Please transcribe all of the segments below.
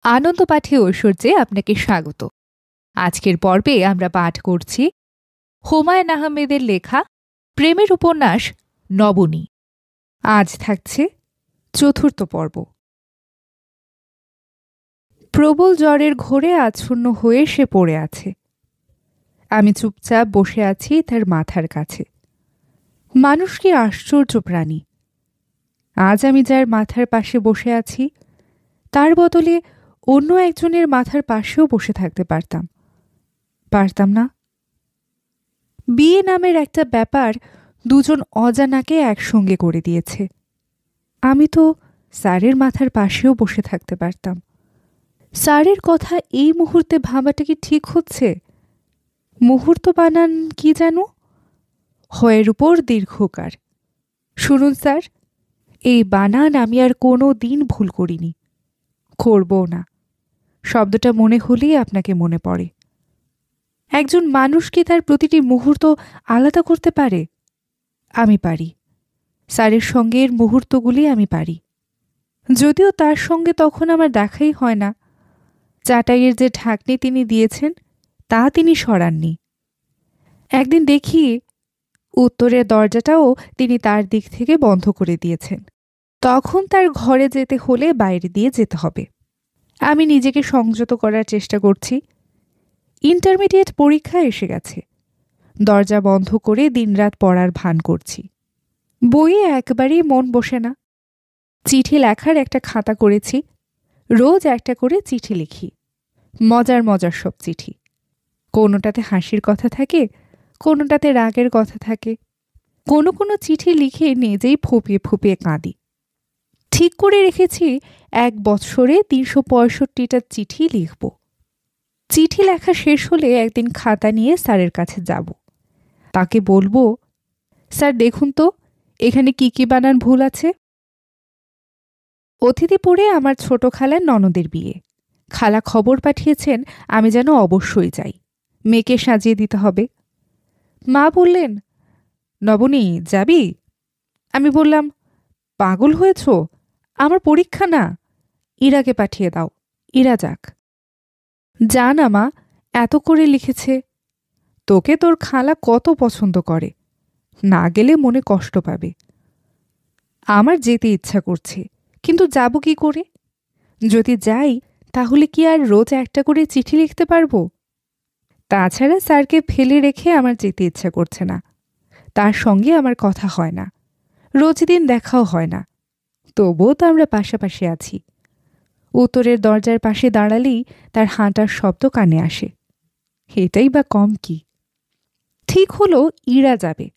আনন্দ পাঠে ঐশ্বর্যে আপনাকে স্বাগত। আজকের পর্বে আমরা পাঠ করছি হুমায়ুন আহমেদের লেখা প্রেমের উপন্যাস নবনী। আজ থাকছে চতুর্থ পর্ব। প্রবল জ্বরের ঘোরে আচ্ছন্ন হয়ে সে পড়ে আছে। আমি চুপচাপ বসে আছি তার মাথার কাছে। মানুষ কি আশ্চর্য প্রাণী! আজ আমি যার মাথার পাশে বসে আছি তার বদলে অন্য একজনের মাথার পাশেও বসে থাকতে পারতাম না। বিয়ে নামের একটা ব্যাপার দুজন অজানাকে একসঙ্গে করে দিয়েছে। আমি তো স্যারের মাথার পাশেও বসে থাকতে পারতাম। স্যারের কথা এই মুহূর্তে ভাবাটা কি ঠিক হচ্ছে? মুহূর্ত বানান কি যেন হয়ের উপর দীর্ঘকার। শুনুন স্যার, এই বানান আমি আর কোনো দিন ভুল করিনি, করবও না। শব্দটা মনে হলেই আপনাকে মনে পড়ে। একজন মানুষ কি তার প্রতিটি মুহূর্ত আলাদা করতে পারে? আমি পারি। স্যারের সঙ্গের মুহূর্তগুলি আমি পারি, যদিও তার সঙ্গে তখন আমার দেখাই হয় না। চাটাইয়ের যে ঢাকনি তিনি দিয়েছেন তা তিনি সরাননি। একদিন দেখি উত্তরের দরজাটাও তিনি তার দিক থেকে বন্ধ করে দিয়েছেন। তখন তার ঘরে যেতে হলে বাইরে দিয়ে যেতে হবে। আমি নিজেকে সংযত করার চেষ্টা করছি। ইন্টারমিডিয়েট পরীক্ষা এসে গেছে। দরজা বন্ধ করে দিনরাত পড়ার ভান করছি। বইয়ে একবারেই মন বসে না। চিঠি লেখার একটা খাতা করেছি। রোজ একটা করে চিঠি লিখি। মজার মজার সব চিঠি। কোনোটাতে হাসির কথা থাকে, কোনোটাতে রাগের কথা থাকে। কোনো কোনো চিঠি লিখে নিজেই ফুপিয়ে ফুপিয়ে কাঁদি। ঠিক করে রেখেছি 1 বছরে 365টা চিঠি লিখব। চিঠি লেখা শেষ হলে একদিন খাতা নিয়ে স্যারের কাছে যাব। তাকে বলবো, স্যার দেখুন তো এখানে কি কি বানান ভুল আছে। অতিথিপুরে আমার ছোট খালার ননদের বিয়ে। খালা খবর পাঠিয়েছেন আমি যেন অবশ্যই যাই। মেয়েকে সাজিয়ে দিতে হবে। মা বললেন, নবনী যাবি? আমি বললাম, পাগল হয়েছ? আমার পরীক্ষা না, ইরাকে পাঠিয়ে দাও, ইরা যাক। যা না মা, এত করে লিখেছে। তোকে তোর খালা কত পছন্দ করে, না গেলে মনে কষ্ট পাবে। আমার যেতে ইচ্ছা করছে, কিন্তু যাব কি করে? যদি যাই তাহলে কি আর রোজ একটা করে চিঠি লিখতে পারবো? তাছাড়া স্যারকে ফেলে রেখে আমার যেতে ইচ্ছা করছে না। তার সঙ্গে আমার কথা হয় না, রোজ দিন দেখাও হয় না। তবুও তো আমরা পাশাপাশি আছি। উত্তরের দরজার পাশে দাঁড়ালেই তার হাঁটার শব্দ কানে আসে। এটাই বা কম কি? ঠিক হলো ইরা যাবে।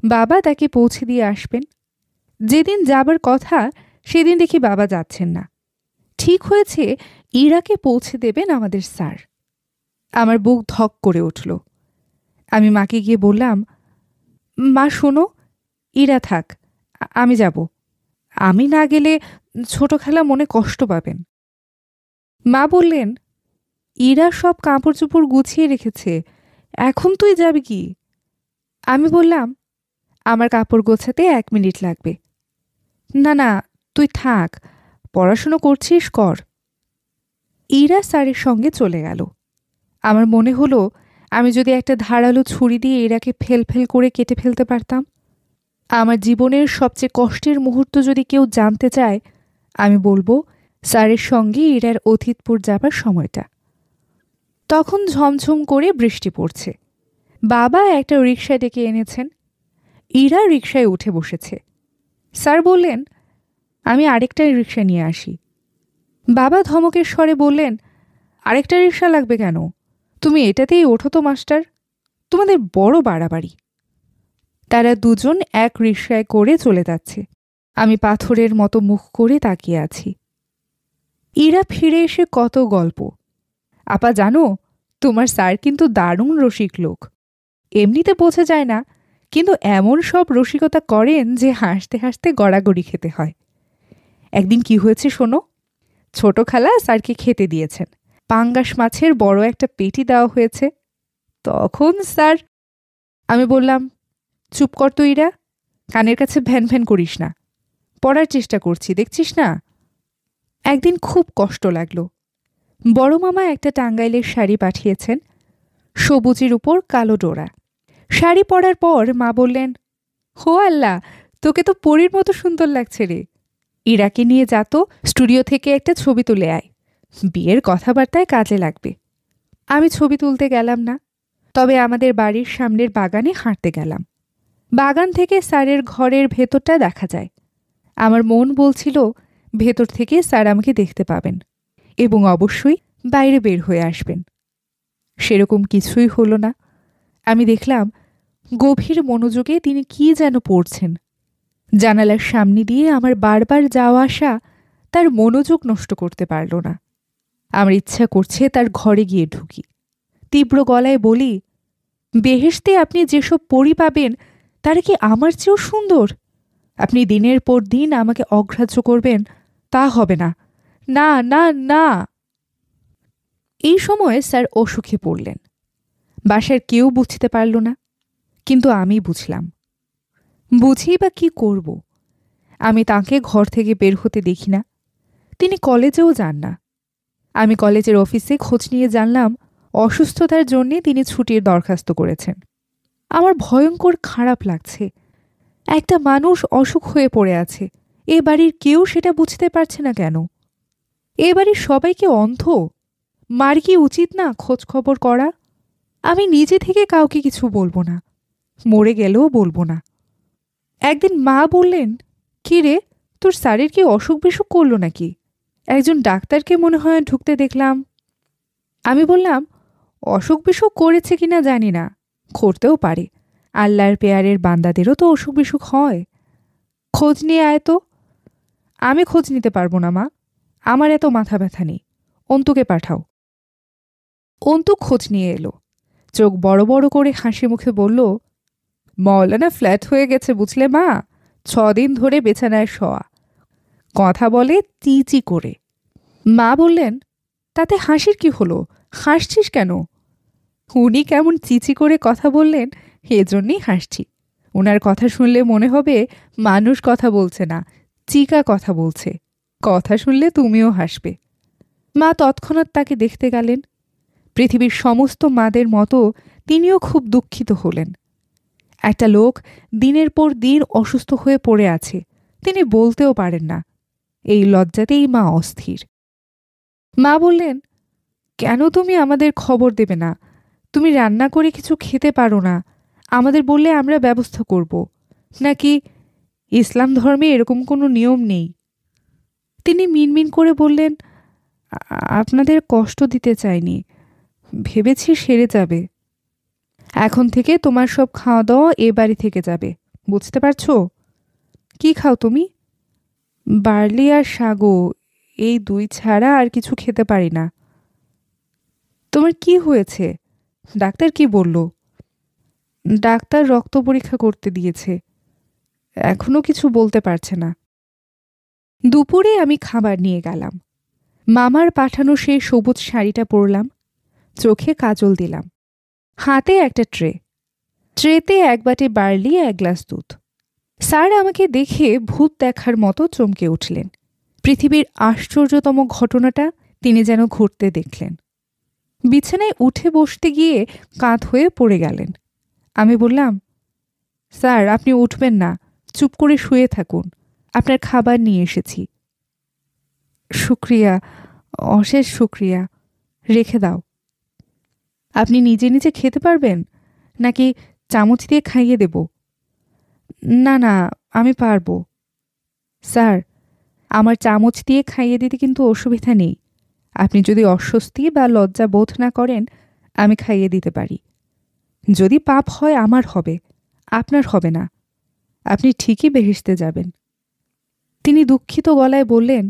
বাবা তাকে পৌঁছে দিয়ে আসবেন। যেদিন যাবার কথা সেদিন দেখি বাবা যাচ্ছেন না। ঠিক হয়েছে ইরাকে পৌঁছে দেবেন আমাদের স্যার। আমার বুক ধক করে উঠল। আমি মাকে গিয়ে বললাম, মা শোনো, ইরা থাক, আমি যাব। আমি না গেলে ছোট খালা মনে কষ্ট পাবেন। মা বললেন, ইরা সব কাপড় চোপড় গুছিয়ে রেখেছে, এখন তুই যাবি কি? আমি বললাম, আমার কাপড় গোছাতে 1 মিনিট লাগবে। না না, তুই থাক, পড়াশুনো করছিস কর। ইরা স্যারের সঙ্গে চলে গেল। আমার মনে হলো আমি যদি একটা ধারালো ছুরি দিয়ে ইরাকে ফেল করে কেটে ফেলতে পারতাম। আমার জীবনের সবচেয়ে কষ্টের মুহূর্ত যদি কেউ জানতে চায়, আমি বলবো স্যারের সঙ্গে ইরার অতীতপুর যাবার সময়টা। তখন ঝমঝম করে বৃষ্টি পড়ছে। বাবা একটা রিকশা ডেকে এনেছেন। ইরা রিকশায় উঠে বসেছে। স্যার বললেন, আমি আরেকটা রিকশা নিয়ে আসি। বাবা ধমকের স্বরে বললেন, আরেকটা রিকশা লাগবে কেন? তুমি এটাতেই ওঠো তো মাস্টার, তোমাদের বড় বাড়াবাড়ি। তারা দুজন এক রিকশায় করে চলে যাচ্ছে। আমি পাথরের মতো মুখ করে তাকিয়ে আছি। ইরা ফিরে এসে কত গল্প। আপা জানো, তোমার স্যার কিন্তু দারুণ রসিক লোক। এমনিতে বোঝা যায় না, কিন্তু এমন সব রসিকতা করেন যে হাসতে হাসতে গড়াগড়ি খেতে হয়। একদিন কি হয়েছে শোনো। ছোট খালা স্যারকে খেতে দিয়েছেন। পাঙ্গাস মাছের বড় একটা পেটি দেওয়া হয়েছে। তখন স্যার, আমি বললাম, চুপ কর তো ইরা, কানের কাছে ভ্যান ভ্যান করিস না, পড়ার চেষ্টা করছি দেখছিস না। একদিন খুব কষ্ট লাগলো। বড় মামা একটা টাঙ্গাইলের শাড়ি পাঠিয়েছেন, সবুজের উপর কালো ডোরা। শাড়ি পরার পর মা বললেন, হো আল্লাহ, তোকে তো পরীর মতো সুন্দর লাগছে রে। ইরাকে নিয়ে যা তো, স্টুডিও থেকে একটা ছবি তুলে আয়, বিয়ের কথাবার্তায় কাজে লাগবে। আমি ছবি তুলতে গেলাম না, তবে আমাদের বাড়ির সামনের বাগানে হাঁটতে গেলাম। বাগান থেকে স্যারের ঘরের ভেতরটা দেখা যায়। আমার মন বলছিল ভেতর থেকে স্যার আমাকে দেখতে পাবেন এবং অবশ্যই বাইরে বের হয়ে আসবেন। সেরকম কিছুই হলো না। আমি দেখলাম গভীর মনোযোগে তিনি কি যেন পড়ছেন। জানালার সামনে দিয়ে আমার বারবার যাওয়া আসা তার মনোযোগ নষ্ট করতে পারল না। আমার ইচ্ছা করছে তার ঘরে গিয়ে ঢুকি, তীব্র গলায় বলি, বেহেশতে আপনি যেসব পরী পাবেন তারা কি আমার চেয়েও সুন্দর? আপনি দিনের পর দিন আমাকে অগ্রাহ্য করবেন, তা হবে না, না না না। এই সময় স্যার অসুখে পড়লেন। বাসার কেউ বুঝতে পারল না, কিন্তু আমি বুঝলাম। বুঝি বা কি করব? আমি তাকে ঘর থেকে বের হতে দেখি না, তিনি কলেজেও যান না। আমি কলেজের অফিসে খোঁজ নিয়ে জানলাম অসুস্থতার জন্যে তিনি ছুটির দরখাস্ত করেছেন। আমার ভয়ঙ্কর খারাপ লাগছে। একটা মানুষ অসুখ হয়ে পড়ে আছে, এ বাড়ির কেউ সেটা বুঝতে পারছে না কেন? এ বাড়ির সবাইকে অন্ধ? মার কি উচিত না খোঁজ খবর করা? আমি নিজে থেকে কাউকে কিছু বলবো না, মরে গেলেও বলবো না। একদিন মা বললেন, কি রে, তোর স্যারের কি অসুখ বিসুখ করলো নাকি? একজন ডাক্তারকে মনে হয় ঢুকতে দেখলাম। আমি বললাম, অসুখ বিসুখ করেছে কিনা জানি না, করতেও পারে, আল্লাহর পেয়ারের বান্দাদেরও তো অসুখ বিসুখ হয়। খোঁজ নিয়ে আয় তো। আমি খোঁজ নিতে পারবো না মা, আমার এত মাথা ব্যথা নেই, অন্তুকে পাঠাও। অন্তু খোঁজ নিয়ে এলো, চোখ বড় বড় করে হাসি মুখে বলল, মওলানা ফ্ল্যাট হয়ে গেছে বুঝলে মা, 6 দিন ধরে বিছানায় শোয়া, কথা বলে চিচি করে। মা বললেন, তাতে হাসির কি হলো, হাসছিস কেন? উনি কেমন চিচি করে কথা বললেন, এজন্যই হাসছি। ওনার কথা শুনলে মনে হবে মানুষ কথা বলছে না, চিকা কথা বলছে। কথা শুনলে তুমিও হাসবে। মা তৎক্ষণাৎ তাকে দেখতে গেলেন। পৃথিবীর সমস্ত মাদের মতো তিনিও খুব দুঃখিত হলেন। একটা লোক দিনের পর দিন অসুস্থ হয়ে পড়ে আছে, তিনি বলতেও পারেন না। এই লজ্জাতেই মা অস্থির। মা বললেন, কেন তুমি আমাদের খবর দেবে না? তুমি রান্না করে কিছু খেতে পারো না, আমাদের বললে আমরা ব্যবস্থা করব। নাকি ইসলাম ধর্মে এরকম কোনো নিয়ম নেই? তিনি মিনমিন করে বললেন, আপনাদের কষ্ট দিতে চাইনি, ভেবেছি সেরে যাবে। এখন থেকে তোমার সব খাওয়া দাওয়া এ বাড়ি থেকে যাবে, বুঝতে পারছো? কি খাও তুমি? বার্লি আর সাগো, এই 2 ছাড়া আর কিছু খেতে পারি না। তোমার কি হয়েছে? ডাক্তার কি বলল? ডাক্তার রক্ত পরীক্ষা করতে দিয়েছে, এখনো কিছু বলতে পারছে না। দুপুরে আমি খাবার নিয়ে গেলাম। মামার পাঠানো সেই সবুজ শাড়িটা পরলাম, চোখে কাজল দিলাম, হাতে একটা ট্রেতে 1 বাটি বার্লি, 1 গ্লাস দুধ। স্যার আমাকে দেখে ভূত দেখার মতো চমকে উঠলেন। পৃথিবীর আশ্চর্যতম ঘটনাটা তিনি যেন ঘটতে দেখলেন। বিছানায় উঠে বসতে গিয়ে কাঁধ হয়ে পড়ে গেলেন। আমি বললাম, স্যার আপনি উঠবেন না, চুপ করে শুয়ে থাকুন, আপনার খাবার নিয়ে এসেছি। শুক্রিয়া, অশেষ শুক্রিয়া, রেখে দাও। আপনি নিজে নিজে খেতে পারবেন নাকি চামচ দিয়ে খাইয়ে দেব? না না, আমি পারবো। স্যার, আমার চামচ দিয়ে খাইয়ে দিতে কিন্তু অসুবিধা নেই। আপনি যদি অস্বস্তি বা লজ্জা বোধ না করেন, আমি খাইয়ে দিতে পারি। যদি পাপ হয় আমার হবে, আপনার হবে না। আপনি ঠিকই বেহেশতে যাবেন। তিনি দুঃখিত গলায় বললেন,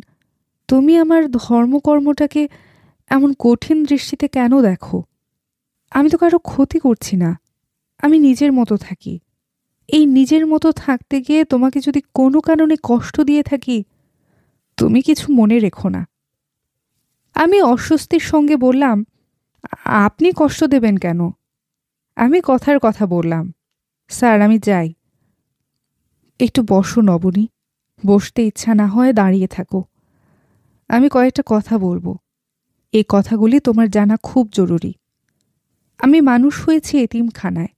তুমি আমার ধর্মকর্মটাকে এমন কঠিন দৃষ্টিতে কেন দেখো? আমি তো কারো ক্ষতি করছি না, আমি নিজের মতো থাকি। এই নিজের মতো থাকতে গিয়ে তোমাকে যদি কোনো কারণে কষ্ট দিয়ে থাকি, তুমি কিছু মনে রেখো না। আমি অস্বস্তির সঙ্গে বললাম, আপনি কষ্ট দেবেন কেন? আমি কথার কথা বললাম, স্যার আমি যাই। একটু বসো নবনী, বসতে ইচ্ছা না হয় দাঁড়িয়ে থাকো, আমি কয়েকটা কথা বলবো। এই কথাগুলি তোমার জানা খুব জরুরি। আমি মানুষ হয়েছি এতিমখানায়।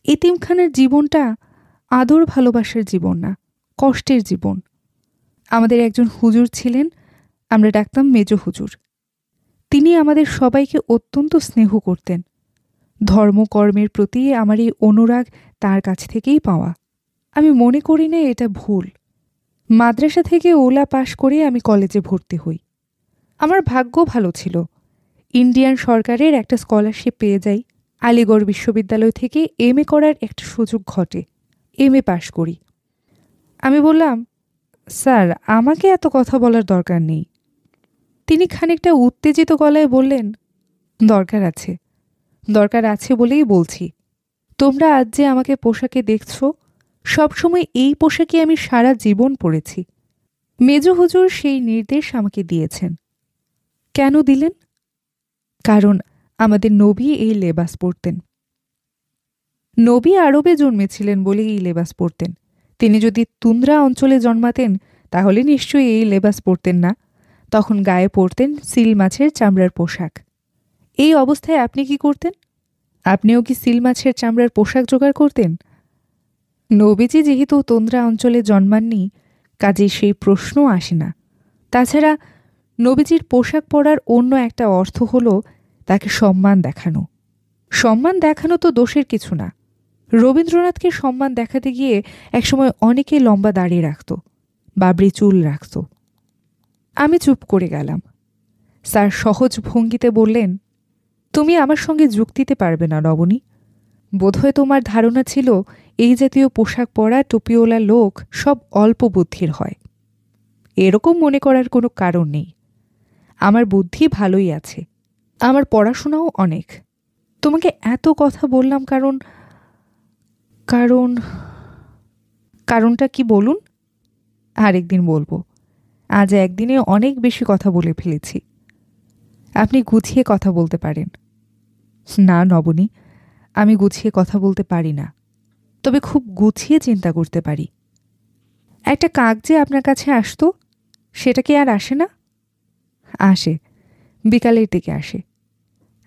এতিমখানার জীবনটা আদর ভালোবাসার জীবন না, কষ্টের জীবন। আমাদের একজন হুজুর ছিলেন, আমরা ডাকতাম মেজ হুজুর। তিনি আমাদের সবাইকে অত্যন্ত স্নেহ করতেন। ধর্মকর্মের প্রতি আমার এই অনুরাগ তার কাছ থেকেই পাওয়া। আমি মনে করি না এটা ভুল। মাদ্রাসা থেকে ওলা পাশ করে আমি কলেজে ভর্তি হই। আমার ভাগ্য ভালো ছিল। ইন্ডিয়ান সরকারের একটা স্কলারশিপ পেয়ে যাই। আলিগড় বিশ্ববিদ্যালয় থেকে এমএ করার একটা সুযোগ ঘটে। এমএ পাশ করি। আমি বললাম, স্যার, আমাকে এত কথা বলার দরকার নেই। তিনি খানিকটা উত্তেজিত গলায় বললেন, দরকার আছে, দরকার আছে বলেই বলছি। তোমরা আজ যে আমাকে পোশাকে দেখছ, সবসময় এই পোশাকে আমি সারা জীবন পরেছি। মেজ হুজুর সেই নির্দেশ আমাকে দিয়েছেন। কেন দিলেন? কারণ আমাদের নবী এই লেবাস পরতেন। নবী আরবে জন্মেছিলেন বলে এই লেবাস পরতেন। তিনি যদি তুন্দ্রা অঞ্চলে জন্মাতেন তাহলে নিশ্চয়ই এই লেবাস পরতেন না। তখন গায়ে পরতেন সিল মাছের চামড়ার পোশাক। এই অবস্থায় আপনি কি করতেন? আপনিও কি সিল মাছের চামড়ার পোশাক জোগাড় করতেন? নবীজি যেহেতু তুন্দ্রা অঞ্চলে জন্মাননি, কাজেই সেই প্রশ্ন আসে না। তাছাড়া নবীজির পোশাক পরার অন্য একটা অর্থ হলো তাকে সম্মান দেখানো। সম্মান দেখানো তো দোষের কিছু না। রবীন্দ্রনাথকে সম্মান দেখাতে গিয়ে একসময় অনেকে লম্বা দাড়ি রাখত, বাবরি চুল রাখত। আমি চুপ করে গেলাম। স্যার সহজ ভঙ্গিতে বললেন, তুমি আমার সঙ্গে যুক্তিতে পারবে না নবনী। বোধহয় তোমার ধারণা ছিল এই জাতীয় পোশাক পরা টুপিওয়ালা লোক সব অল্প বুদ্ধির হয়। এরকম মনে করার কোনো কারণ নেই। আমার বুদ্ধি ভালোই আছে, আমার পড়াশোনাও অনেক। তোমাকে এত কথা বললাম কারণ কারণ কারণটা কি বলুন? আরেকদিন বলবো। আজ একদিনে অনেক বেশি কথা বলে ফেলেছি। আপনি গুছিয়ে কথা বলতে পারেন। না নবনী, আমি গুছিয়ে কথা বলতে পারি না, তবে খুব গুছিয়ে চিন্তা করতে পারি। একটা কাক যে আপনার কাছে আসতো, সেটা কি আর আসে না? আসে, বিকালের দিকে আসে।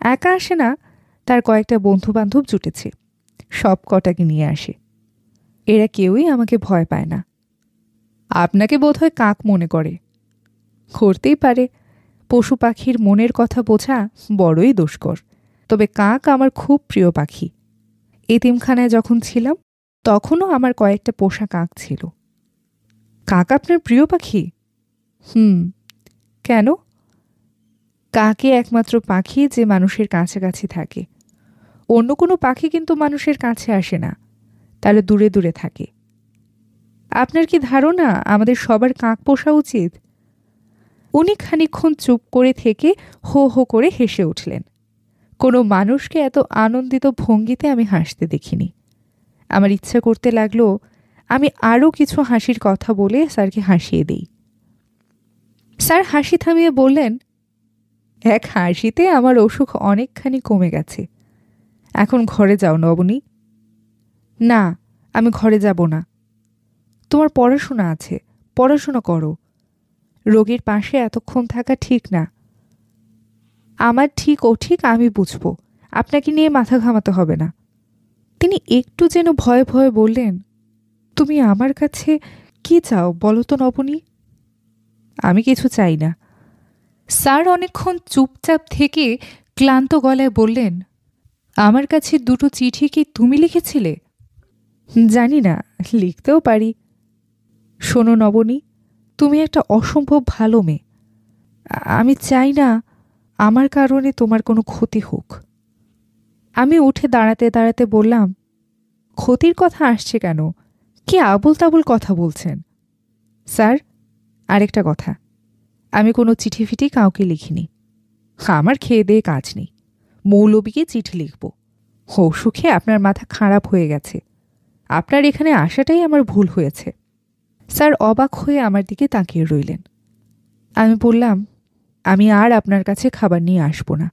একা আসে না, তার কয়েকটা বন্ধু বান্ধব জুটেছে, সব কটাকে নিয়ে আসে। এরা কেউই আমাকে ভয় পায় না। আপনাকে বোধহয় কাক মনে করে। করতেই পারে। পশু পাখির মনের কথা বোঝা বড়ই দুষ্কর। তবে কাক আমার খুব প্রিয় পাখি। এতিমখানায় যখন ছিলাম তখনও আমার কয়েকটা পোষা কাক ছিল। কাক আপনার প্রিয় পাখি? কেন? কাকে একমাত্র পাখি যে মানুষের কাছাকাছি থাকে। অন্য কোনো পাখি কিন্তু মানুষের কাছে আসে না, তারা দূরে দূরে থাকে। আপনার কি ধারণা আমাদের সবার কাক পোষা উচিত? উনি খানিকক্ষণ চুপ করে থেকে হো হো করে হেসে উঠলেন। কোনো মানুষকে এত আনন্দিত ভঙ্গিতে আমি হাসতে দেখিনি। আমার ইচ্ছা করতে লাগলো আমি আরও কিছু হাসির কথা বলে স্যারকে হাসিয়ে দিই। স্যার হাসি থামিয়ে বললেন, এক হাসিতে আমার অসুখ অনেকখানি কমে গেছে। এখন ঘরে যাও নবনী। না, আমি ঘরে যাব না। তোমার পড়াশোনা আছে, পড়াশোনা করো। রোগীর পাশে এতক্ষণ থাকা ঠিক না। আমার ঠিক ও ঠিক আমি বুঝব, আপনাকে নিয়ে মাথা ঘামাতে হবে না। তিনি একটু যেন ভয়ে ভয়ে বললেন, তুমি আমার কাছে কি চাও বলো তো নবনী? আমি কিছু চাই না। স্যার অনেকক্ষণ চুপচাপ থেকে ক্লান্ত গলায় বললেন, আমার কাছে দুটো চিঠি কি তুমি লিখেছিলে? জানি না, লিখতেও পারি। শোনো নবনী, তুমি একটা অসম্ভব ভালো মেয়ে। আমি চাই না আমার কারণে তোমার কোনো ক্ষতি হোক। আমি উঠে দাঁড়াতে দাঁড়াতে বললাম, ক্ষতির কথা আসছে কেন? কি আবুল তাবুল কথা বলছেন? স্যার, আরেকটা কথা, আমি কোনো চিঠি ফিটি কাউকে লিখিনি। আমার খেয়ে দিয়ে কাজ নেই, মৌলবীকে চিঠি লিখব। অসুখে আপনার মাথা খারাপ হয়ে গেছে। আপনার এখানে আসাটাই আমার ভুল হয়েছে। স্যার অবাক হয়ে আমার দিকে তাকিয়ে রইলেন। আমি বললাম, আমি আর আপনার কাছে খাবার নিয়ে আসব না।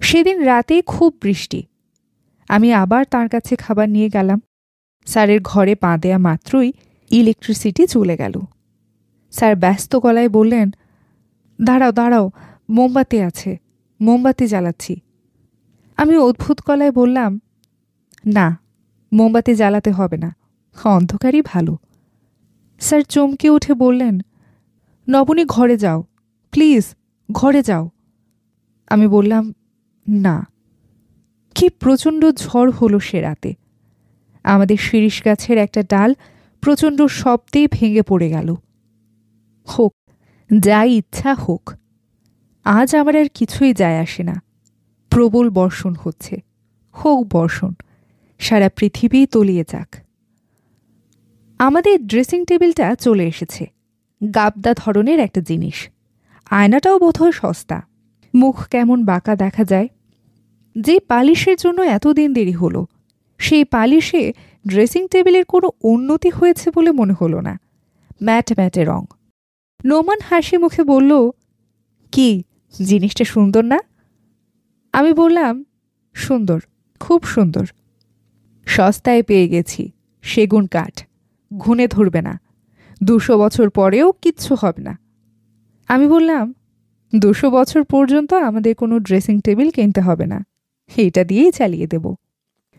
সেদিন রাতে খুব বৃষ্টি। আমি আবার তার কাছে খাবার নিয়ে গেলাম। স্যারের ঘরে পা দেয়া মাত্রই ইলেকট্রিসিটি চলে গেল। স্যার ব্যস্ত গলায় বললেন, দাঁড়াও দাঁড়াও, মোমবাতি আছে, মোমবাতি জ্বালাচ্ছি। আমি অদ্ভুত গলায় বললাম, না, মোমবাতি জ্বালাতে হবে না, অন্ধকারই ভালো। স্যার চমকে উঠে বললেন, নবনী ঘরে যাও, প্লিজ ঘরে যাও। আমি বললাম, না। কি প্রচণ্ড ঝড় হলো সে রাতে। আমাদের শিরিষ গাছের একটা ডাল প্রচণ্ড শব্দে ভেঙে পড়ে গেল। হোক, যা ইচ্ছা হোক, আজ আমার আর কিছুই যায় আসে না। প্রবল বর্ষণ হচ্ছে, হোক বর্ষণ, সারা পৃথিবী তলিয়ে যাক। আমাদের ড্রেসিং টেবিলটা চলে এসেছে, গাবদা ধরনের একটা জিনিস। আয়নাটাও বোধহয় সস্তা। মুখ কেমন বাঁকা দেখা যায়। যে পালিশের জন্য এতদিন দেরি হলো, সেই পালিশে ড্রেসিং টেবিলের কোনো উন্নতি হয়েছে বলে মনে হলো না। ম্যাটে ম্যাটে রং। নোমান হাসি মুখে বলল, কি জিনিসটা সুন্দর না? আমি বললাম, সুন্দর, খুব সুন্দর। সস্তায় পেয়ে গেছি, সেগুন কাঠ, ঘুণে ধরবে না, 200 বছর পরেও কিচ্ছু হবে না। আমি বললাম, 200 বছর পর্যন্ত আমাদের কোনো ড্রেসিং টেবিল কিনতে হবে না, এটা দিয়েই চালিয়ে দেব।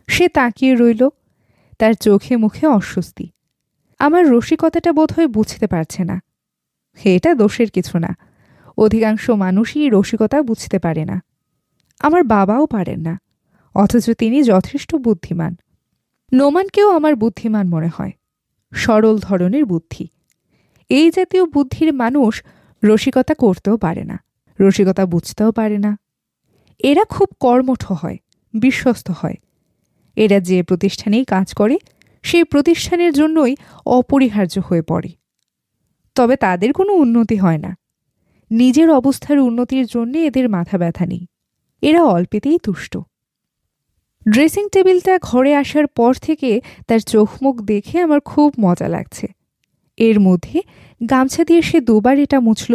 সে তাকিয়ে রইল, তার চোখে মুখে অস্বস্তি। আমার রসিকতাটা বোধহয় বুঝতে পারছে না। এটা দোষের কিছু না, অধিকাংশ মানুষই রসিকতা বুঝতে পারে না। আমার বাবাও পারেন না, অথচ তিনি যথেষ্ট বুদ্ধিমান। নোমানকেও আমার বুদ্ধিমান মনে হয়, সরল ধরনের বুদ্ধি। এই জাতীয় বুদ্ধির মানুষ রসিকতা করতেও পারে না, রসিকতা বুঝতেও পারে না। এরা খুব কর্মঠ হয়, বিশ্বস্ত হয়। এরা যে প্রতিষ্ঠানেই কাজ করে সেই প্রতিষ্ঠানের জন্যই অপরিহার্য হয়ে পড়ে। তবে তাদের কোনো উন্নতি হয় না। নিজের অবস্থার উন্নতির জন্য এদের মাথা ব্যথা নেই। এরা অল্পেতেই তুষ্ট। ড্রেসিং টেবিলটা ঘরে আসার পর থেকে তার চোখ মুখ দেখে আমার খুব মজা লাগছে। এর মধ্যে গামছা দিয়ে সে 2বার এটা মুছল।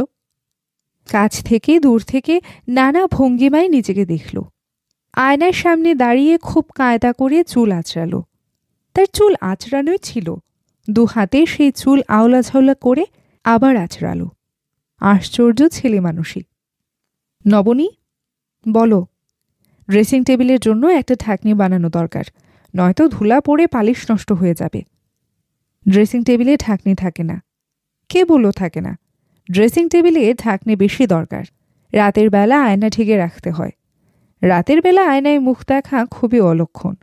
কাছ থেকে দূর থেকে নানা ভঙ্গিমায় নিজেকে দেখল। আয়নার সামনে দাঁড়িয়ে খুব কায়দা করে চুল আঁচড়ালো। তার চুল আঁচড়ানোই ছিল, 2 হাতে সেই চুল আওলা ঝাওলা করে আবার আঁচড়ালো। আশ্চর্য ছেলে মানুষই। নবনী, বলো, ড্রেসিং টেবিলের জন্য একটা ঢাকনি বানানো দরকার, নয়তো ধুলা পড়ে পালিশ নষ্ট হয়ে যাবে। ড্রেসিং টেবিলে ঢাকনি থাকে না। কে বলল থাকে না? ড্রেসিং টেবিলে ঢাকনি বেশি দরকার। রাতের বেলা আয়না ঢেকে রাখতে হয়। রাতের বেলা আয়নায় মুখ দেখা খুবই অলক্ষণ।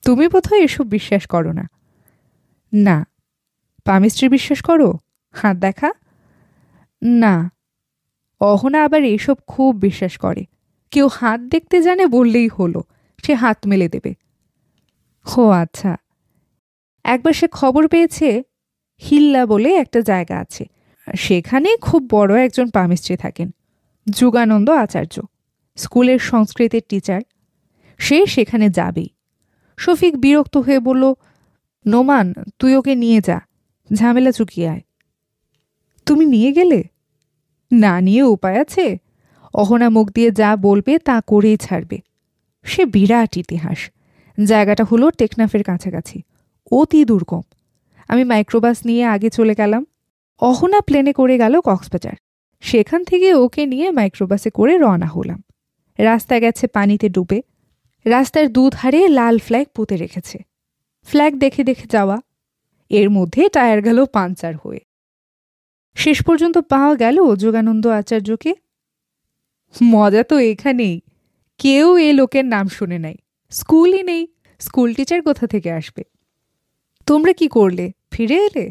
তুমি বোধহয় এসব বিশ্বাস করো না। না। পামিস্ত্রি বিশ্বাস করো? হাত দেখা? না। অহনা আবার এসব খুব বিশ্বাস করে। কেউ হাত দেখতে জানে বললেই হলো, সে হাত মেলে দেবে। ও আচ্ছা। একবার সে খবর পেয়েছে হিল্লা বলে একটা জায়গা আছে, সেখানে খুব বড় একজন পামিস্ত্রি থাকেন, যুগানন্দ আচার্য, স্কুলের সংস্কৃতের টিচার। সে সেখানে যাবেই। শফিক বিরক্ত হয়ে বলল, নোমান, তুই ওকে নিয়ে যা, ঝামেলা চুকিয়ে আয়। তুমি নিয়ে গেলে? না নিয়ে উপায় আছে? অহনা মুখ দিয়ে যা বলবে তা করেই ছাড়বে। সে বিরাট ইতিহাস। জায়গাটা হলো টেকনাফের কাছাকাছি, অতি দুর্গম। আমি মাইক্রোবাস নিয়ে আগে চলে গেলাম। অহনা প্লেনে করে গেল কক্সবাজার। সেখান থেকে ওকে নিয়ে মাইক্রোবাসে করে রওনা হলাম। রাস্তা গেছে পানিতে ডুবে। রাস্তার দুধারে লাল ফ্ল্যাগ পুঁতে রেখেছে। ফ্ল্যাগ দেখে দেখে যাওয়া। এর মধ্যে টায়ার গেল পাঞ্চার হয়ে। শেষ পর্যন্ত পাওয়া গেল যোগানন্দ আচার্যকে। মজা তো এখানেই, কেউ এ লোকের নাম শুনে নাই, স্কুলই নেই। স্কুল টিচার কোথা থেকে আসবে? তোমরা কি করলে, ফিরে এলে?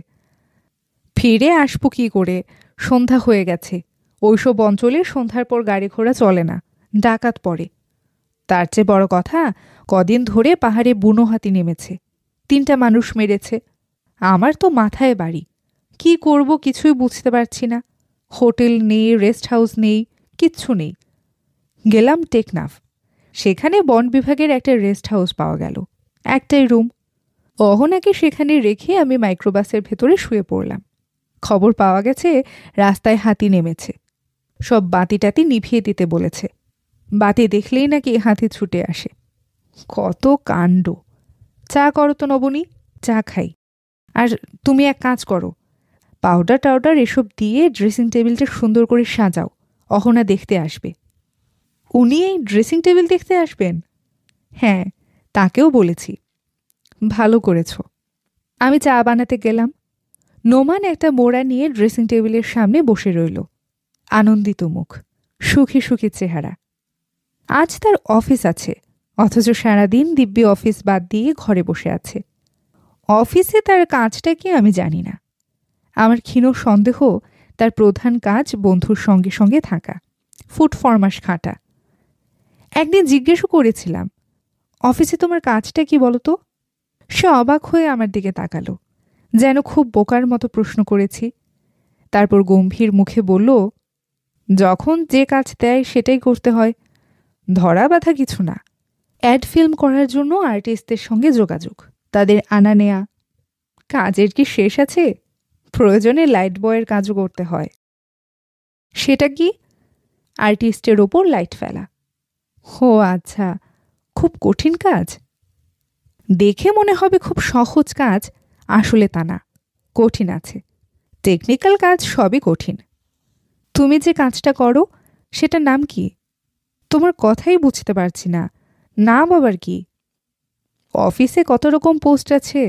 ফিরে আসবো কি করে, সন্ধ্যা হয়ে গেছে। ওইসব অঞ্চলে সন্ধ্যার পর গাড়ি ঘোড়া চলে না, ডাকাত পড়ে। তার চেয়ে বড় কথা, কদিন ধরে পাহাড়ে বুনো হাতি নেমেছে, 3টা মানুষ মেরেছে। আমার তো মাথায় বাড়ি। কি করব কিছুই বুঝতে পারছি না। হোটেল নেই, রেস্ট হাউস নেই, কিচ্ছু নেই। গেলাম টেকনাফ। সেখানে বন বিভাগের একটা রেস্ট হাউস পাওয়া গেল, একটাই রুম। অহনাকে সেখানে রেখে আমি মাইক্রোবাসের ভেতরে শুয়ে পড়লাম। খবর পাওয়া গেছে রাস্তায় হাতি নেমেছে। সব বাতি টাতি নিভিয়ে দিতে বলেছে। বাতি দেখলেই নাকি হাতি ছুটে আসে। কত কাণ্ড! চা করো তো নবনী, চা খাই। আর তুমি এক কাজ করো, পাউডার টাউডার এসব দিয়ে ড্রেসিং টেবিলটা সুন্দর করে সাজাও, অহনা দেখতে আসবে। উনি এই ড্রেসিং টেবিল দেখতে আসবেন? হ্যাঁ, তাকেও বলেছি। ভালো করেছ। আমি চা বানাতে গেলাম। নোমান একটা মোড়া নিয়ে ড্রেসিং টেবিলের সামনে বসে রইল। আনন্দিত মুখ, সুখী সুখী চেহারা। আজ তার অফিস আছে, অথচ সারাদিন দিব্যি অফিস বাদ দিয়ে ঘরে বসে আছে। অফিসে তার কাজটা কি আমি জানি না। আমার ক্ষীণ সন্দেহ তার প্রধান কাজ বন্ধুর সঙ্গে সঙ্গে থাকা, ফুট ফরমাস খাটা। একদিন জিজ্ঞেসও করেছিলাম, অফিসে তোমার কাজটা কি বলো তো? সে অবাক হয়ে আমার দিকে তাকালো, যেন খুব বোকার মতো প্রশ্ন করেছি। তারপর গম্ভীর মুখে বলল, যখন যে কাজ দেয় সেটাই করতে হয়, ধরা বাঁধা কিছু না। অ্যাড ফিল্ম করার জন্য আর্টিস্টদের সঙ্গে যোগাযোগ, তাদের আনা নেয়া। কাজের কি শেষ আছে? প্রয়োজনে লাইট বয়ের কাজও করতে হয়। সেটা কি? আর্টিস্টের ওপর লাইট ফেলা। ও আচ্ছা, খুব কঠিন কাজ। দেখে মনে হবে খুব সহজ কাজ, আসলে তা না, কঠিন আছে। টেকনিক্যাল কাজ সবই কঠিন। তুমি যে কাজটা করো সেটার নাম কি? তোমার কথাই বুঝতে পারছি না, নাম আবার কি? অফিসে কত রকম পোস্ট আছে,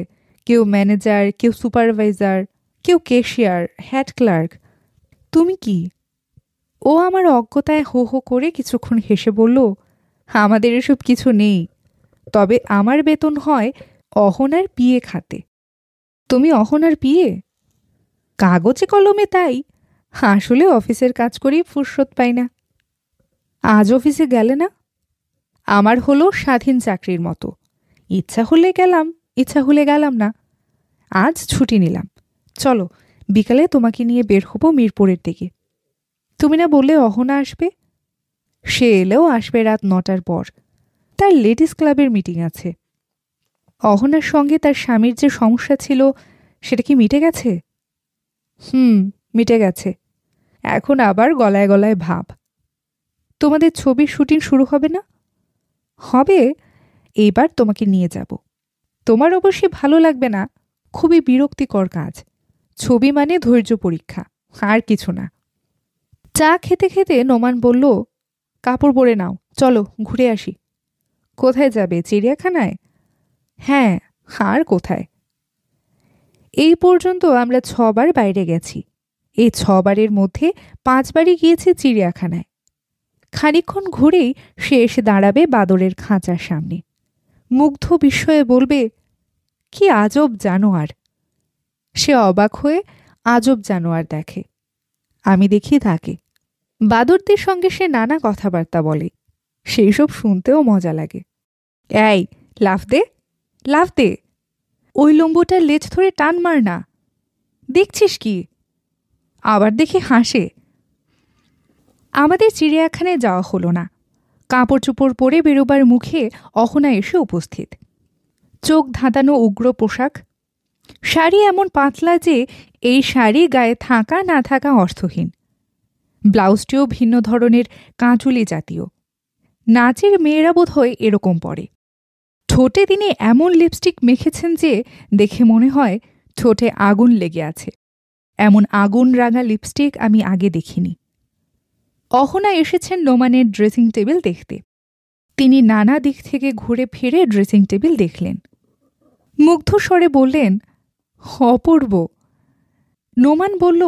কেউ ম্যানেজার, কেউ সুপারভাইজার, কেউ ক্যাশিয়ার, হেড ক্লার্ক। তুমি কি? ও আমার অজ্ঞতায় হো হো করে কিছুক্ষণ হেসে বলল, আমাদের এসব কিছু নেই, তবে আমার বেতন হয় অহনার পিএ খাতে। তুমি অহনার পিএ? কাগজে কলমে তাই, আসলে অফিসের কাজ করেই ফুরসত পাই না। আজ অফিসে গেলে না? আমার হলো স্বাধীন চাকরির মতো, ইচ্ছা হলে গেলাম, ইচ্ছা হলে গেলাম না। আজ ছুটি নিলাম। চলো, বিকালে তোমাকে নিয়ে বের হবো মিরপুরের দিকে। তুমি না বললে অহনা আসবে? সে এলেও আসবে রাত 9টার পর, তার লেডিস ক্লাবের মিটিং আছে। অহনার সঙ্গে তার স্বামীর যে সমস্যা ছিল সেটা কি মিটে গেছে? মিটে গেছে। এখন আবার গলায় গলায় ভাব। তোমাদের ছবির শুটিং শুরু হবে না? হবে। এইবার তোমাকে নিয়ে যাব। তোমার অবশ্যই ভালো লাগবে না, খুবই বিরক্তিকর কাজ। ছবি মানে ধৈর্য পরীক্ষা, আর কিছু না। চা খেতে খেতে নোমান বলল, কাপড় পরে নাও, চলো ঘুরে আসি। কোথায় যাবে? চিড়িয়াখানায়? হ্যাঁ, আর কোথায়। এই পর্যন্ত আমরা 6বার বাইরে গেছি। এই 6বারের মধ্যে 5বারই গিয়েছি চিড়িয়াখানায়। খানিকক্ষণ ঘুরেই সে এসে দাঁড়াবে বাদরের খাঁচার সামনে। মুগ্ধ বিস্ময়ে বলবে, কি আজব জানোয়ার। সে অবাক হয়ে আজব জানোয়ার দেখে, আমি দেখি তাকে। বাদরদের সঙ্গে সে নানা কথাবার্তা বলে, সেই সব শুনতেও মজা লাগে। এই, লাফ দে, লাফ দে, ওই লম্বুটার লেজ ধরে টান মার না। দেখছিস কি? আবার দেখে হাসে। আমাদের চিড়িয়াখানায় যাওয়া হলো না। কাপড় চোপড় পরে বেরোবার মুখে অহনা এসে উপস্থিত। চোখ ধাঁধানো উগ্র পোশাক, শাড়ি এমন পাতলা যে এই শাড়ি গায়ে থাকা না থাকা অর্থহীন। ব্লাউজটিও ভিন্ন ধরনের কাঁচুলি জাতীয়। নাচের মেয়েরা বোধহয় এরকম পরে। ঠোঁটে তিনি এমন লিপস্টিক মেখেছেন যে দেখে মনে হয় ঠোঁটে আগুন লেগে আছে। এমন আগুন রাঙা লিপস্টিক আমি আগে দেখিনি। অহনা এসেছেন নোমানের ড্রেসিং টেবিল দেখতে। তিনি নানা দিক থেকে ঘুরে ফিরে ড্রেসিং টেবিল দেখলেন। মুগ্ধ স্বরে বললেন, অপূর্ব। নোমান বলল,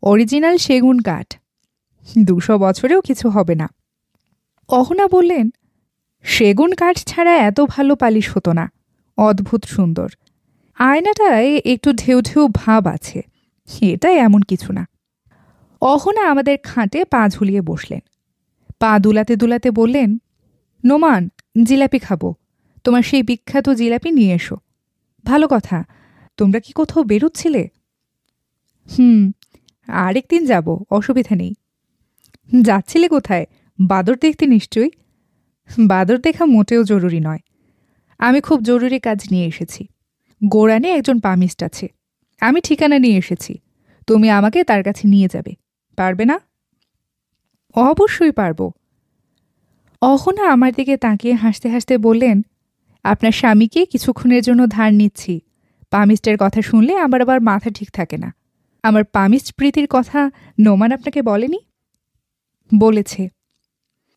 অরিজিনাল সেগুন কাঠ, 200 বছরেও কিছু হবে না। অহনা বললেন, সেগুন কাঠ ছাড়া এত ভালো পালিশ হতো না, অদ্ভুত সুন্দর। আয়নাটায় একটু ঢেউ ঢেউ ভাব আছে, এটাই এমন কিছু না। অহনা আমাদের খাটে পা ঝুলিয়ে বসলেন। পা দুলাতে দুলাতে বললেন, নোমান, জিলাপি খাবো, তোমার সেই বিখ্যাত জিলাপি নিয়ে এসো। ভালো কথা, তোমরা কি কোথাও বেরোচ্ছিলে? আরেকদিন যাব, অসুবিধা নেই। যাচ্ছিলে কোথায়? বাদর দেখতে নিশ্চয়ই। বাদর দেখা মোটেও জরুরি নয়, আমি খুব জরুরি কাজ নিয়ে এসেছি। গোরানে একজন পামিস্ট আছে, আমি ঠিকানা নিয়ে এসেছি, তুমি আমাকে তার কাছে নিয়ে যাবে, পারবে না? অবশ্যই পারব। অহনা আমার দিকে তাকিয়ে হাসতে হাসতে বললেন, আপনার স্বামীকে কিছুক্ষণের জন্য ধার নিচ্ছি। পামিস্টের কথা শুনলে আমার আবার মাথা ঠিক থাকে না। আমার পামিস্ট প্রীতির কথা নোমান আপনাকে বলেনি? বলেছে,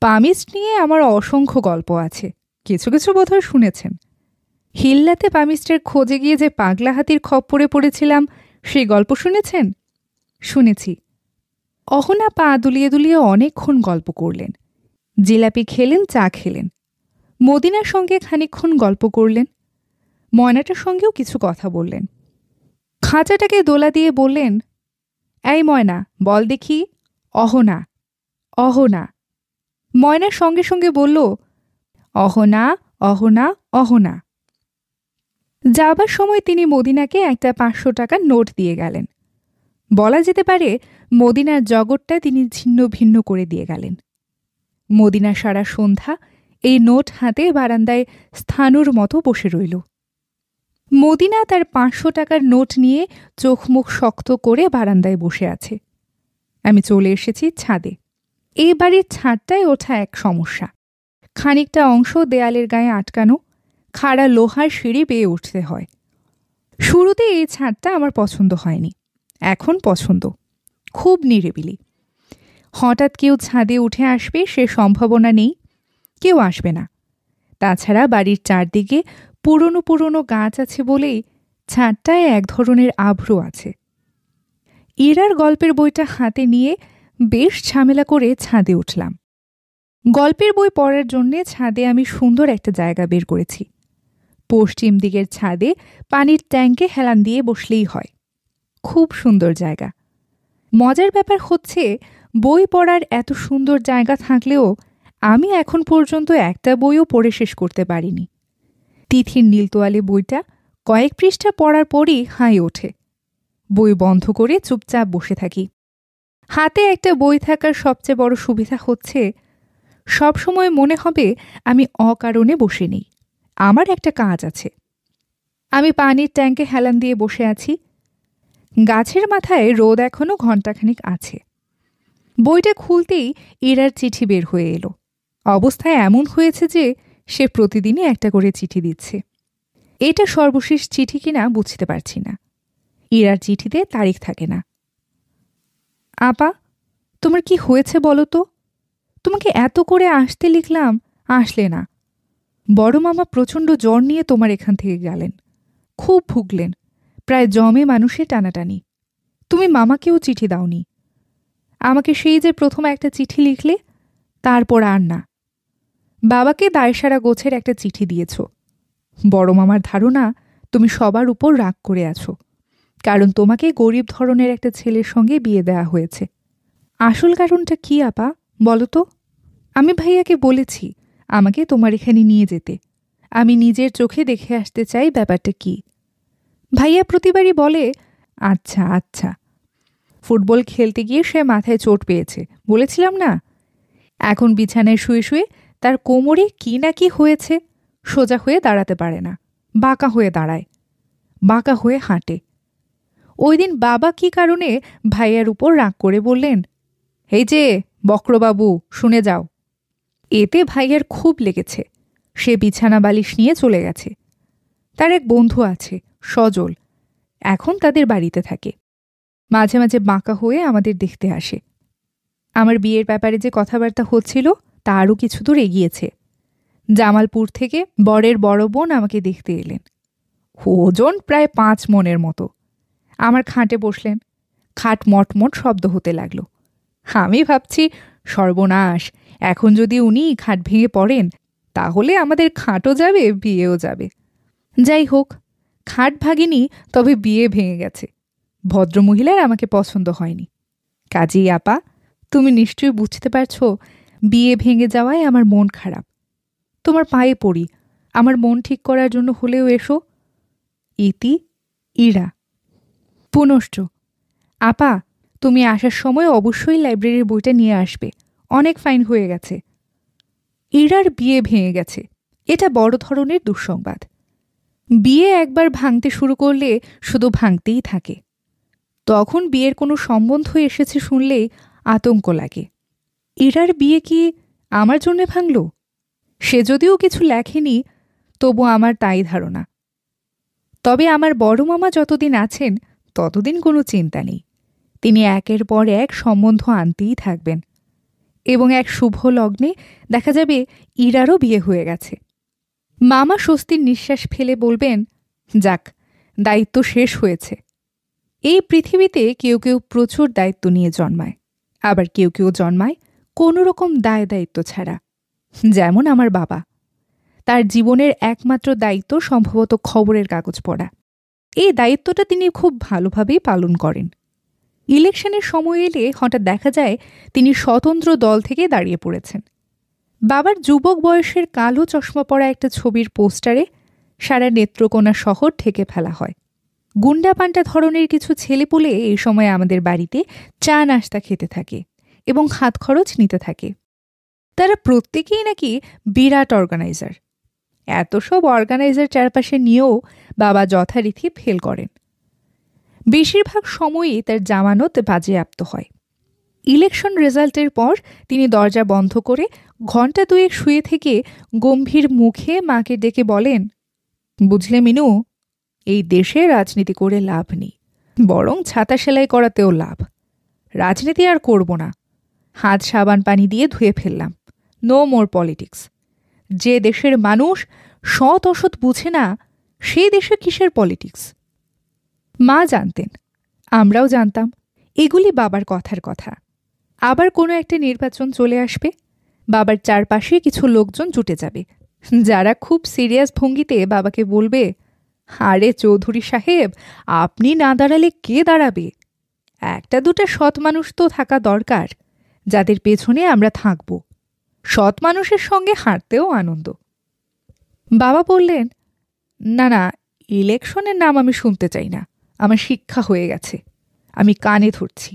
পামিস্ট নিয়ে আমার অসংখ্য গল্প আছে, কিছু কিছু বোধহয় শুনেছেন। হিল্লাতে পামিস্টের খোঁজে গিয়ে যে পাগলা হাতির খপ্পরে পড়েছিলাম, সেই গল্প শুনেছেন? শুনেছি। অহনা পা দুলিয়ে দুলিয়ে অনেকক্ষণ গল্প করলেন। জিলাপি খেলেন, চা খেলেন। মদিনার সঙ্গে খানিকক্ষণ গল্প করলেন। ময়নাটার সঙ্গেও কিছু কথা বললেন। খাঁচাটাকে দোলা দিয়ে বললেন, এই ময়না, বল দেখি। অহনা, অহনা। ময়নার সঙ্গে সঙ্গে বলল, অহনা, অহনা, অহনা। যাবার সময় তিনি মদিনাকে একটা 500 টাকার নোট দিয়ে গেলেন। বলা যেতে পারে মদিনার জগৎটা তিনি ছিন্ন ভিন্ন করে দিয়ে গেলেন। মদিনা সারা সন্ধ্যা এই নোট হাতে বারান্দায় স্থানুর মতো বসে রইল। মদিনা তার 500 টাকার নোট নিয়ে চোখ মুখ শক্ত করে বারান্দায় বসে আছে। আমি চলে এসেছি ছাদে। এই বাড়ির ছাদটায় ওঠা এক সমস্যা। খানিকটা অংশ দেয়ালের গায়ে আটকানো, খাড়া লোহার সিঁড়ি বেয়ে উঠতে হয়। শুরুতে এই ছাদটা আমার পছন্দ হয়নি, এখন পছন্দ। খুব নিরিবিলি। হঠাৎ কেউ ছাদে উঠে আসবে সে সম্ভাবনা নেই, কেউ আসবে না। তাছাড়া বাড়ির চারদিকে পুরনো পুরনো গাছ আছে বলেই ছাদটায় এক ধরনের আভ্র আছে। ইরার গল্পের বইটা হাতে নিয়ে বেশ ঝামেলা করে ছাদে উঠলাম। গল্পের বই পড়ার জন্যে ছাদে আমি সুন্দর একটা জায়গা বের করেছি। পশ্চিম দিকের ছাদে পানির ট্যাঙ্কে হেলান দিয়ে বসলেই হয়। খুব সুন্দর জায়গা। মজার ব্যাপার হচ্ছে, বই পড়ার এত সুন্দর জায়গা থাকলেও আমি এখন পর্যন্ত একটা বইও পড়ে শেষ করতে পারিনি। তিথির নীলতোয়ালে বইটা কয়েক পৃষ্ঠা পড়ার পরই হাই ওঠে। বই বন্ধ করে চুপচাপ বসে থাকি। হাতে একটা বই থাকার সবচেয়ে বড় সুবিধা হচ্ছে, সবসময় মনে হবে আমি অকারণে বসে নেই, আমার একটা কাজ আছে। আমি পানির ট্যাঙ্কে হেলান দিয়ে বসে আছি। গাছের মাথায় রোদ এখনো ঘণ্টাখানিক আছে। বইটা খুলতেই ইরার চিঠি বের হয়ে এলো। অবস্থায় এমন হয়েছে যে সে প্রতিদিনই একটা করে চিঠি দিচ্ছে। এটা সর্বশেষ চিঠি কিনা বুঝতে পারছি না। ইরার চিঠিতে তারিখ থাকে না। আপা, তোমার কি হয়েছে বলো তো? তোমাকে এত করে আসতে লিখলাম, আসলে না। বড় মামা প্রচণ্ড জ্বর নিয়ে তোমার এখান থেকে গেলেন। খুব ভুগলেন, প্রায় জমে মানুষে টানাটানি। তুমি মামাকেও চিঠি দাওনি। আমাকে সেই যে প্রথম একটা চিঠি লিখলে, তারপর আর না। বাবাকে দায়সারা গোছের একটা চিঠি দিয়েছ। বড় মামার ধারণা তুমি সবার উপর রাগ করে আছো, কারণ তোমাকে গরিব ধরনের একটা ছেলের সঙ্গে বিয়ে দেওয়া হয়েছে। আসল কারণটা কি আপা, বলো তো? আমি ভাইয়াকে বলেছি আমাকে তোমার এখানে নিয়ে যেতে। আমি নিজের চোখে দেখে আসতে চাই ব্যাপারটা কি। ভাইয়া প্রতিবারই বলে, আচ্ছা আচ্ছা। ফুটবল খেলতে গিয়ে সে মাথায় চোট পেয়েছে, বলেছিলাম না? এখন বিছানায় শুয়ে শুয়ে তার কোমরে কি না কি হয়েছে। সোজা হয়ে দাঁড়াতে পারে না, বাঁকা হয়ে দাঁড়ায়, বাঁকা হয়ে হাঁটে। ওই দিন বাবা কি কারণে ভাইয়ার উপর রাগ করে বললেন, এই যে বক্রবাবু, শুনে যাও। এতে ভাইয়ার খুব লেগেছে। সে বিছানা বালিশ নিয়ে চলে গেছে। তার এক বন্ধু আছে সজল, এখন তাদের বাড়িতে থাকে। মাঝে মাঝে বাঁকা হয়ে আমাদের দেখতে আসে। আমার বিয়ের ব্যাপারে যে কথাবার্তা হচ্ছিল তা আরও কিছু দূর এগিয়েছে। জামালপুর থেকে বরের বড় বোন আমাকে দেখতে এলেন। ওজন প্রায় 5 মণের মতো। আমার খাটে বসলেন। খাট মটমট শব্দ হতে লাগলো। আমি ভাবছি, সর্বনাশ, এখন যদি উনি খাট ভেঙে পড়েন তাহলে আমাদের খাটও যাবে, বিয়েও যাবে। যাই হোক, খাট ভাগিনি, তবে বিয়ে ভেঙে গেছে। ভদ্রমহিলার আমাকে পছন্দ হয়নি। কাজেই আপা, তুমি নিশ্চয়ই বুঝতে পারছো বিয়ে ভেঙে যাওয়ায় আমার মন খারাপ। তোমার পায়ে পড়ি, আমার মন ঠিক করার জন্য হলেও এসো। ইতি, ইরা। পুনশ্চ, আপা, তুমি আসার সময় অবশ্যই লাইব্রেরির বইটা নিয়ে আসবে, অনেক ফাইন হয়ে গেছে। ইরার বিয়ে ভেঙে গেছে, এটা বড় ধরনের দুঃসংবাদ। বিয়ে একবার ভাঙতে শুরু করলে শুধু ভাঙতেই থাকে। তখন বিয়ের কোনো সম্বন্ধ এসেছে শুনলেই আতঙ্ক লাগে। ইরার বিয়ে কি আমার জন্যে ভাঙল? সে যদিও কিছু লেখেনি, তবু আমার তাই ধারণা। তবে আমার বড় মামা যতদিন আছেন ততদিন কোনো চিন্তা নেই। তিনি একের পর এক সম্বন্ধ আনতেই থাকবেন। এবং এক শুভ লগ্নে দেখা যাবে ইরারও বিয়ে হয়ে গেছে। মামা স্বস্তির নিঃশ্বাস ফেলে বলবেন, যাক, দায়িত্ব শেষ হয়েছে। এই পৃথিবীতে কেউ কেউ প্রচুর দায়িত্ব নিয়ে জন্মায়, আবার কেউ কেউ জন্মায় কোনো রকম দায় দায়িত্ব ছাড়া। যেমন আমার বাবা, তার জীবনের একমাত্র দায়িত্ব সম্ভবত খবরের কাগজ পড়া। এই দায়িত্বটা তিনি খুব ভালোভাবেই পালন করেন। ইলেকশনের সময় এলে হঠাৎ দেখা যায় তিনি স্বতন্ত্র দল থেকে দাঁড়িয়ে পড়েছেন। বাবার যুবক বয়সের কালো চশমা পরা একটা ছবির পোস্টারে সারা নেত্রকোনা শহর ঠেকে ফেলা হয়। গুন্ডাপান্টা ধরনের কিছু ছেলেপুলে এই সময় আমাদের বাড়িতে চা নাস্তা খেতে থাকে এবং হাত খরচ নিতে থাকে। তারা প্রত্যেকেই নাকি বিরাট অর্গানাইজার। এত সব অর্গানাইজার চারপাশে নিয়েও বাবা যথারীতি ফেল করেন। বেশিরভাগ সময়ই তার জামানত বাজেয়াপ্ত হয়। ইলেকশন রেজাল্টের পর তিনি দরজা বন্ধ করে ঘণ্টা দুয়েক শুয়ে থেকে গম্ভীর মুখে মাকে ডেকে বলেন, বুঝলে মিনু, এই দেশে রাজনীতি করে লাভ নেই, বরং ছাতা সেলাই করাতেও লাভ। রাজনীতি আর করব না, হাত সাবান পানি দিয়ে ধুয়ে ফেললাম। No more politics. যে দেশের মানুষ সৎ অসৎ বুঝে না, সেই দেশে কিসের পলিটিক্স? মা জানতেন, আমরাও জানতাম, এগুলি বাবার কথার কথা। আবার কোনো একটা নির্বাচন চলে আসবে, বাবার চারপাশে কিছু লোকজন জুটে যাবে, যারা খুব সিরিয়াস ভঙ্গিতে বাবাকে বলবে, আরে চৌধুরী সাহেব, আপনি না দাঁড়ালে কে দাঁড়াবে? একটা দুটা সৎ মানুষ তো থাকা দরকার, যাদের পেছনে আমরা থাকব। সৎ মানুষের সঙ্গে হাঁটতেও আনন্দ। বাবা বললেন, না না, ইলেকশনের নাম আমি শুনতে চাই না, আমার শিক্ষা হয়ে গেছে, আমি কানে ধরছি।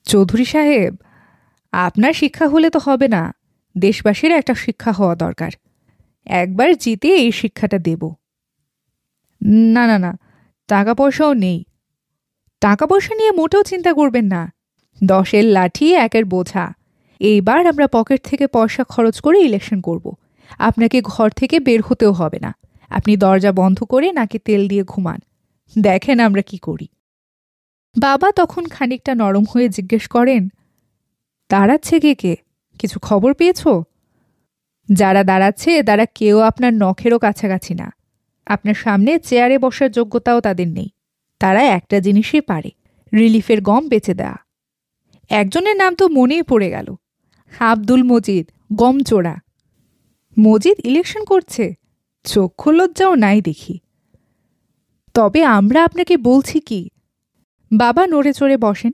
চৌধুরী সাহেব, আপনার শিক্ষা হলে তো হবে না, দেশবাসীর একটা শিক্ষা হওয়া দরকার। একবার জিতে এই শিক্ষাটা দেব। না না না, টাকা পয়সাও নেই। টাকা পয়সা নিয়ে মোটেও চিন্তা করবেন না, 10-এর লাঠি 1-এর বোঝা। এইবার আমরা পকেট থেকে পয়সা খরচ করে ইলেকশন করব। আপনাকে ঘর থেকে বের হতেও হবে না, আপনি দরজা বন্ধ করে নাকে তেল দিয়ে ঘুমান, দেখেন আমরা কি করি। বাবা তখন খানিকটা নরম হয়ে জিজ্ঞেস করেন, দাঁড়াচ্ছে কে কে? কিছু খবর পেয়েছ? যারা দাঁড়াচ্ছে তারা কেউ আপনার নখেরও কাছাকাছি না। আপনার সামনে চেয়ারে বসার যোগ্যতাও তাদের নেই। তারা একটা জিনিসই পারে, রিলিফের গম বেচে দেয়া। একজনের নাম তো মনেই পড়ে গেল, আব্দুল মজিদ, গম চোরা। মজিদ ইলেকশন করছে, চক্ষু লজ্জাও নাই দেখি। তবে আমরা আপনাকে বলছি কি। বাবা নড়ে চড়ে বসেন,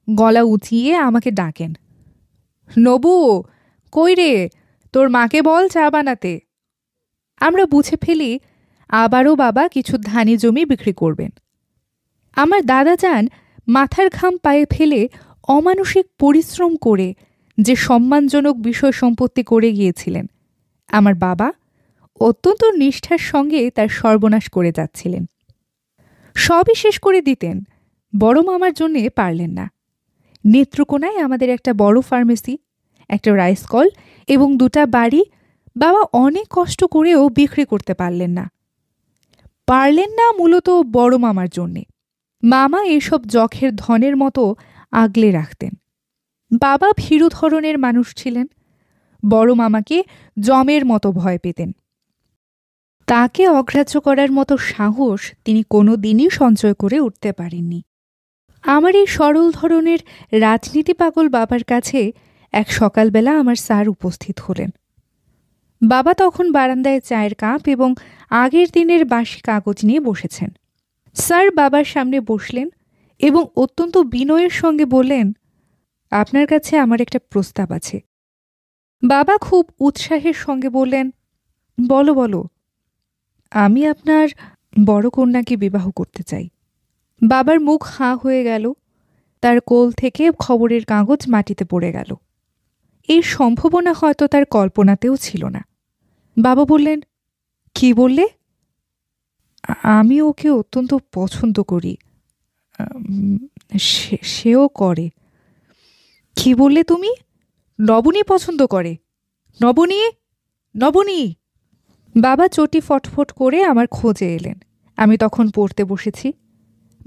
গলা উঁচিয়ে আমাকে ডাকেন, নবু, কই রে, তোর মাকে বল চা বানাতে। আমরা বুঝে ফেলি আবারও বাবা কিছু ধানি জমি বিক্রি করবেন। আমার দাদা যান মাথার ঘাম পায়ে ফেলে অমানসিক পরিশ্রম করে যে সম্মানজনক বিষয় সম্পত্তি করে গিয়েছিলেন, আমার বাবা অত্যন্ত নিষ্ঠার সঙ্গে তার সর্বনাশ করে যাচ্ছিলেন। সবই শেষ করে দিতেন, বড় মামার জন্যে পারলেন না। নেত্রকোনায় আমাদের একটা বড় ফার্মেসি, একটা রাইস কল এবং 2টা বাড়ি বাবা অনেক কষ্ট করেও বিক্রি করতে পারলেন না। পারলেন না মূলত বড় মামার জন্যে। মামা এসব যখের ধনের মতো আগলে রাখতেন। বাবা ভীরু ধরনের মানুষ ছিলেন, বড় মামাকে জমের মতো ভয় পেতেন। তাকে অগ্রাহ্য করার মতো সাহস তিনি কোনো দিনই সঞ্চয় করে উঠতে পারেননি। আমার এই সরল ধরনের রাজনীতি পাগল বাবার কাছে এক সকালবেলা আমার স্যার উপস্থিত হলেন। বাবা তখন বারান্দায় চায়ের কাপ এবং আগের দিনের বাসি কাগজ নিয়ে বসেছেন। স্যার বাবার সামনে বসলেন এবং অত্যন্ত বিনয়ের সঙ্গে বললেন, আপনার কাছে আমার একটা প্রস্তাব আছে। বাবা খুব উৎসাহের সঙ্গে বললেন, বলো বলো। আমি আপনার বড় কন্যাকে বিবাহ করতে চাই। বাবার মুখ হাঁ হয়ে গেল, তার কোল থেকে খবরের কাগজ মাটিতে পড়ে গেল। এই সম্ভাবনা হয়তো তার কল্পনাতেও ছিল না। বাবা বললেন, কি বললে? আমি ওকে অত্যন্ত পছন্দ করি, সেও করে। কি বললে তুমি? নবনী পছন্দ করে? নবনী, নবনী! বাবা চটি ফটফট করে আমার খোঁজে এলেন। আমি তখন পড়তে বসেছি।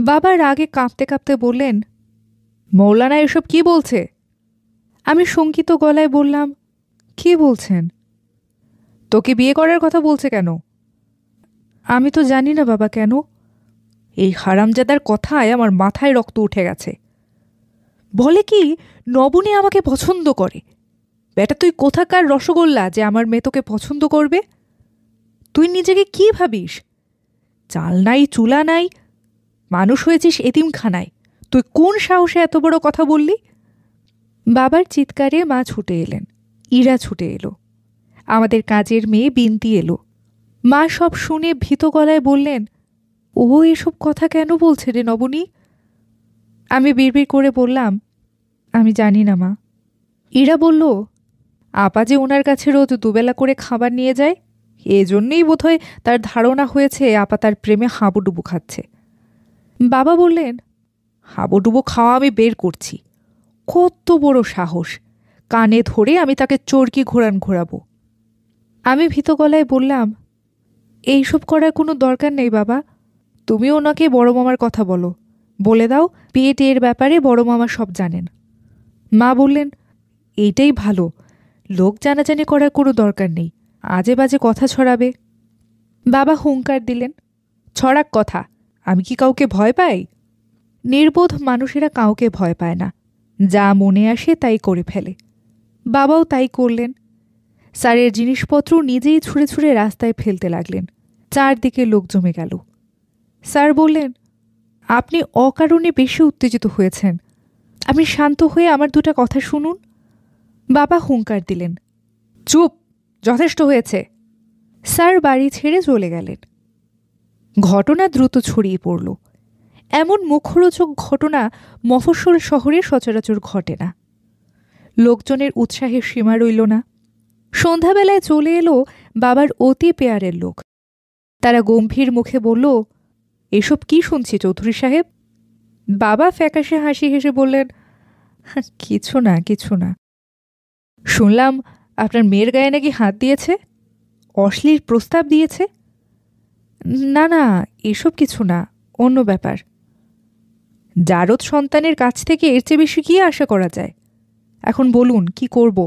বাবা রাগে কাঁপতে কাঁপতে বললেন, মৌলানা এসব কি বলছে? আমি শঙ্কিত গলায় বললাম, কি বলছেন? তোকে বিয়ে করার কথা বলছে কেন? আমি তো জানি না বাবা, কেন? এই হারামজাদার কথায় আমার মাথায় রক্ত উঠে গেছে। বলে কি নবনী আমাকে পছন্দ করে। বেটা, তুই কোথাকার রসগোল্লা যে আমার মেয়ে তোকে পছন্দ করবে? তুই নিজেকে কি ভাবিস? চাল নাই, চুলা নাই, মানুষ হয়েছিস এতিমখানায়। তুই কোন সাহসে এত বড় কথা বললি? বাবার চিৎকারে মা ছুটে এলেন, ইরা ছুটে এলো, আমাদের কাজের মেয়ে বিনতি এলো। মা সব শুনে ভীত গলায় বললেন, ও এসব কথা কেন বলছে রে নবনী? আমি বিড়বিড় করে বললাম, আমি জানি না মা। ইরা বলল, আপা যে ওনার কাছে রোজ দুবেলা করে খাবার নিয়ে যায়, এজন্যই বোধহয় তার ধারণা হয়েছে আপা তার প্রেমে হাবুডুবু খাচ্ছে। বাবা বললেন, হাবুডুবু খাওয়া আমি বের করছি। কত বড় সাহস! কানে ধরে আমি তাকে চরকি ঘোরাবো। আমি ভীত গলায় বললাম, এইসব করার কোনো দরকার নেই বাবা। তুমি ওনাকে বড় মামার কথা বলো, বলে দাও বিয়ে টিয়ের ব্যাপারে বড় মামা সব জানেন। মা বললেন, এইটাই ভালো, লোক জানাজানি করার কোনো দরকার নেই, আজে বাজে কথা ছড়াবে। বাবা হুঙ্কার দিলেন, ছড়াক কথা, আমি কি কাউকে ভয় পাই? নির্বোধ মানুষেরা কাউকে ভয় পায় না, যা মনে আসে তাই করে ফেলে। বাবাও তাই করলেন। স্যারের জিনিসপত্র নিজেই ছুঁড়ে ছুঁড়ে রাস্তায় ফেলতে লাগলেন। চারদিকে লোক জমে গেল। স্যার বললেন, আপনি অকারণে বেশি উত্তেজিত হয়েছেন, আপনি শান্ত হয়ে আমার দুটা কথা শুনুন। বাবা হুঙ্কার দিলেন, চুপ, যথেষ্ট হয়েছে। স্যার বাড়ি ছেড়ে চলে গেলেন। ঘটনা দ্রুত ছড়িয়ে পড়ল। এমন মুখরোচক ঘটনা মফস্বল শহরে সচরাচর ঘটে না। লোকজনের উৎসাহের সীমা রইল না। সন্ধ্যাবেলায় চলে এলো বাবার অতি পেয়ারের লোক। তারা গম্ভীর মুখে বলল, এসব কি শুনছি চৌধুরী সাহেব? বাবা ফ্যাকাশে হাসি হেসে বললেন, কিছু না, কিছু না। শুনলাম আপনার মেয়ের গায়ে নাকি হাত দিয়েছে, অশ্লীল প্রস্তাব দিয়েছে। না না, এসব কিছু না, অন্য ব্যাপার। জারদ সন্তানের কাছ থেকে এর চেয়ে বেশি কি আশা করা যায়? এখন বলুন, কি করব?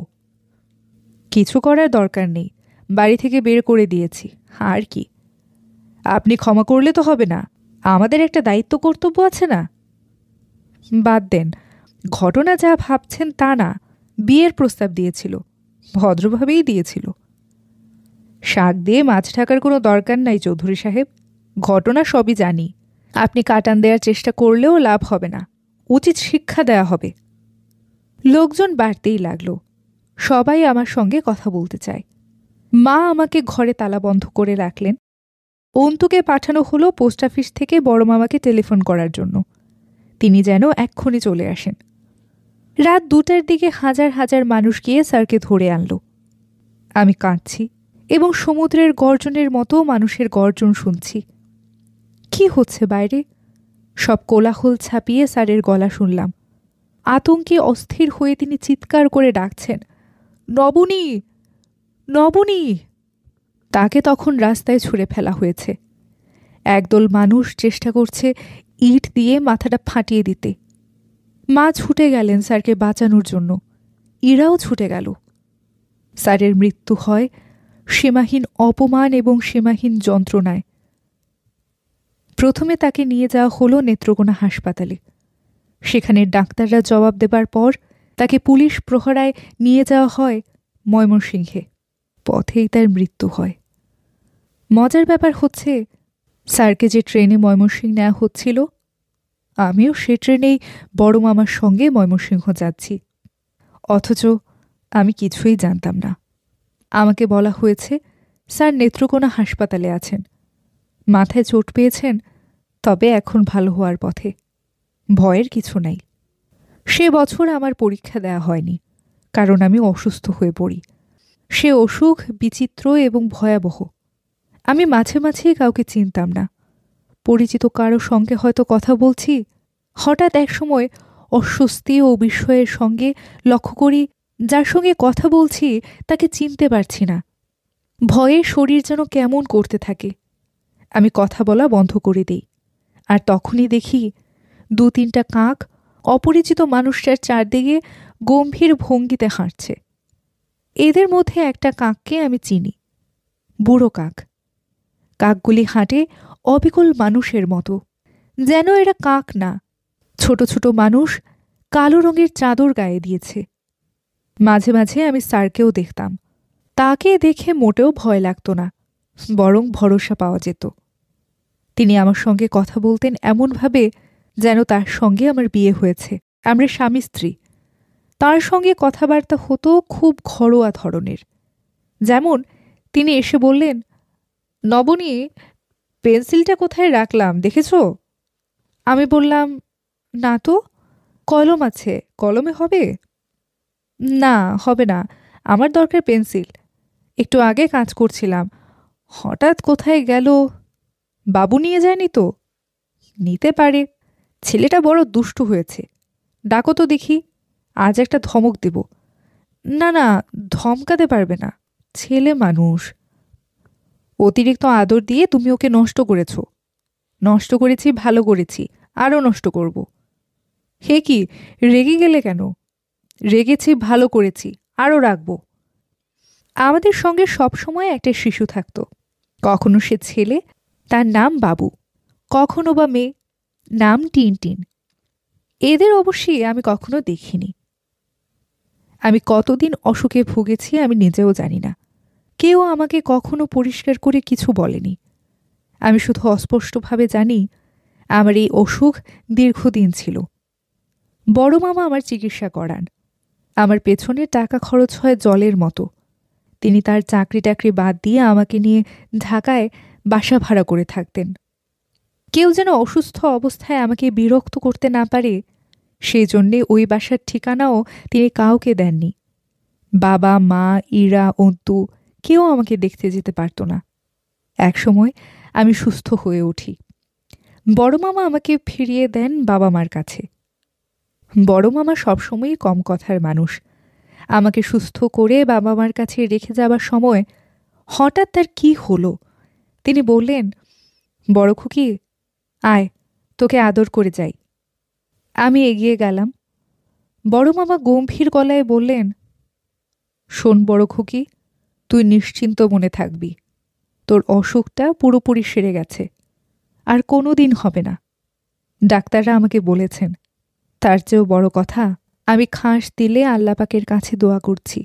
কিছু করার দরকার নেই, বাড়ি থেকে বের করে দিয়েছি, আর কি। আপনি ক্ষমা করলে তো হবে না, আমাদের একটা দায়িত্ব কর্তব্য আছে না? বাদ দেন, ঘটনা যা ভাবছেন তা না, বিয়ের প্রস্তাব দিয়েছিল, ভদ্রভাবেই দিয়েছিল। শাক দিয়ে মাছ ঢাকার কোনো দরকার নাই চৌধুরী সাহেব, ঘটনা সবই জানি। আপনি কাটান দেওয়ার চেষ্টা করলেও লাভ হবে না, উচিত শিক্ষা দেয়া হবে। লোকজন বাড়তেই লাগল, সবাই আমার সঙ্গে কথা বলতে চায়। মা আমাকে ঘরে তালা বন্ধ করে রাখলেন। অন্তুকে পাঠানো হলো পোস্ট অফিস থেকে বড় মামাকে টেলিফোন করার জন্য, তিনি যেন এক্ষুনি চলে আসেন। রাত 2টার দিকে হাজার হাজার মানুষ গিয়ে স্যারকে ধরে আনল। আমি কাঁদছি এবং সমুদ্রের গর্জনের মতো মানুষের গর্জন শুনছি। কি হচ্ছে বাইরে? সব কোলাহল ছাপিয়ে স্যারের গলা শুনলাম। আতঙ্কে অস্থির হয়ে তিনি চিৎকার করে ডাকছেন, নবনী, নবনী। তাকে তখন রাস্তায় ছুঁড়ে ফেলা হয়েছে। একদল মানুষ চেষ্টা করছে ইট দিয়ে মাথাটা ফাটিয়ে দিতে। মা ছুটে গেলেন স্যারকে বাঁচানোর জন্য, ইরাও ছুটে গেল। স্যারের মৃত্যু হয় সীমাহীন অপমান এবং সীমাহীন যন্ত্রণায়। প্রথমে তাকে নিয়ে যাওয়া হলো নেত্রকোনা হাসপাতালে। সেখানে ডাক্তাররা জবাব দেবার পর তাকে পুলিশ প্রহরায় নিয়ে যাওয়া হয় ময়মনসিংহে। পথেই তার মৃত্যু হয়। মজার ব্যাপার হচ্ছে, স্যারকে যে ট্রেনে ময়মনসিংহ নেওয়া হচ্ছিল, আমিও সে ট্রেনেই বড় মামার সঙ্গে ময়মনসিংহ যাচ্ছি। অথচ আমি কিছুই জানতাম না। আমাকে বলা হয়েছে স্যার নেত্রকোনা হাসপাতালে আছেন, মাথায় চোট পেয়েছেন, তবে এখন ভালো হওয়ার পথে, ভয়ের কিছু নাই। সে বছর আমার পরীক্ষা দেয়া হয়নি, কারণ আমি অসুস্থ হয়ে পড়ি। সে অসুখ বিচিত্র এবং ভয়াবহ। আমি মাঝে মাঝে কাউকে চিনতাম না। পরিচিত কারো সঙ্গে হয়তো কথা বলছি, হঠাৎ একসময় অস্বস্তি ও বিস্ময়ের সঙ্গে লক্ষ্য করি যার সঙ্গে কথা বলছি তাকে চিনতে পারছি না। ভয়ে শরীর যেন কেমন করতে থাকে। আমি কথা বলা বন্ধ করে দিই, আর তখনই দেখি 2-3টা কাক অপরিচিত মানুষটার চারদিকে গম্ভীর ভঙ্গিতে হাঁটছে। এদের মধ্যে একটা কাককে আমি চিনি, বুড়ো কাক। কাকগুলি হাঁটে অবিকল মানুষের মতো, যেন এরা কাক না, ছোট ছোট মানুষ কালো রঙের চাদর গায়ে দিয়েছে। মাঝে মাঝে আমি স্যারকেও দেখতাম। তাকে দেখে মোটেও ভয় লাগতো না, বরং ভরসা পাওয়া যেত। তিনি আমার সঙ্গে কথা বলতেন এমনভাবে যেন তার সঙ্গে আমার বিয়ে হয়েছে, আমরা স্বামী স্ত্রী। তার সঙ্গে কথাবার্তা হতো খুব ঘরোয়া ধরনের। যেমন তিনি এসে বললেন, নবনী, পেন্সিলটা কোথায় রাখলাম দেখেছ? আমি বললাম, না তো, কলম আছে, কলমে হবে? না, হবে না, আমার দরকার পেন্সিল। একটু আগে কাজ করছিলাম, হঠাৎ কোথায় গেল। বাবু নিয়ে যায়নি তো? নিতে পারে, ছেলেটা বড় দুষ্টু হয়েছে। ডাকো তো দেখি, আজ একটা ধমক দেব। না না, ধমকাতে পারবে না, ছেলে মানুষ। অতিরিক্ত আদর দিয়ে তুমি ওকে নষ্ট করেছ। নষ্ট করেছি, ভালো করেছি, আরও নষ্ট করব। হে কি, রেগে গেলে কেন? রেগেছি, ভালো করেছি, আরও রাখব। আমাদের সঙ্গে সবসময় একটা শিশু থাকত। কখনো সে ছেলে, তার নাম বাবু, কখনো বা মেয়ে, নাম টিনটিন। এদের অবশ্যই আমি কখনো দেখিনি। আমি কতদিন অসুখে ভুগেছি আমি নিজেও জানি না। কেউ আমাকে কখনো পরিষ্কার করে কিছু বলেনি। আমি শুধু অস্পষ্টভাবে জানি আমার এই অসুখ দীর্ঘদিন ছিল। বড় মামা আমার চিকিৎসা করান। আমার পেছনে টাকা খরচ হয় জলের মতো। তিনি তার চাকরি টাকরি বাদ দিয়ে আমাকে নিয়ে ঢাকায় বাসা ভাড়া করে থাকতেন। কেউ যেন অসুস্থ অবস্থায় আমাকে বিরক্ত করতে না পারে, সেই জন্যে ওই বাসার ঠিকানাও তিনি কাউকে দেননি। বাবা, মা, ইরা, অন্তু কেউ আমাকে দেখতে যেতে পারত না। একসময় আমি সুস্থ হয়ে উঠি। বড় মামা আমাকে ফিরিয়ে দেন বাবা মার কাছে। বড় মামা সবসময়ই কম কথার মানুষ। আমাকে সুস্থ করে বাবা মার কাছে রেখে যাবার সময় হঠাৎ তার কি হলো, তিনি বললেন, বড় খুকি, আয়, তোকে আদর করে যাই। আমি এগিয়ে গেলাম। বড় মামা গম্ভীর গলায় বললেন, শোন বড় খুকি, তুই নিশ্চিন্ত মনে থাকবি। তোর অসুখটা পুরোপুরি সেরে গেছে, আর কোনো দিন হবে না। ডাক্তাররা আমাকে বলেছেন। তার চেয়েও বড় কথা, আমি খাস দিলে আল্লাপাকের কাছে দোয়া করছি।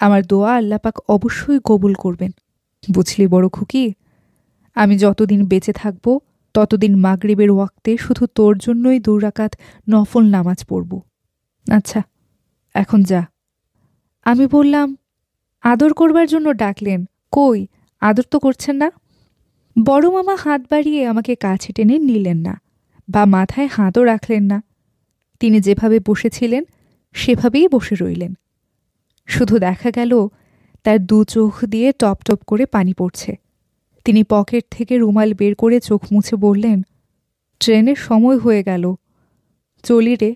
আমার দোয়া আল্লাপাক অবশ্যই কবুল করবেন। বুঝলি বড় খুকি, আমি যতদিন বেঁচে থাকব ততদিন মাগরিবের ওয়াক্তে শুধু তোর জন্যই 2 রাকাত নফল নামাজ পড়ব। আচ্ছা, এখন যা। আমি বললাম, আদর করবার জন্য ডাকলেন, কই, আদর তো করছেন না। বড় মামা হাত বাড়িয়ে আমাকে কাছে টেনে নিলেন না, বা মাথায় হাতও রাখলেন না। তিনি যেভাবে বসেছিলেন সেভাবেই বসে রইলেন। শুধু দেখা গেল তার 2 চোখ দিয়ে টপ টপ করে পানি পড়ছে। তিনি পকেট থেকে রুমাল বের করে চোখ মুছে বললেন, ট্রেনের সময় হয়ে গেল, চলি রে।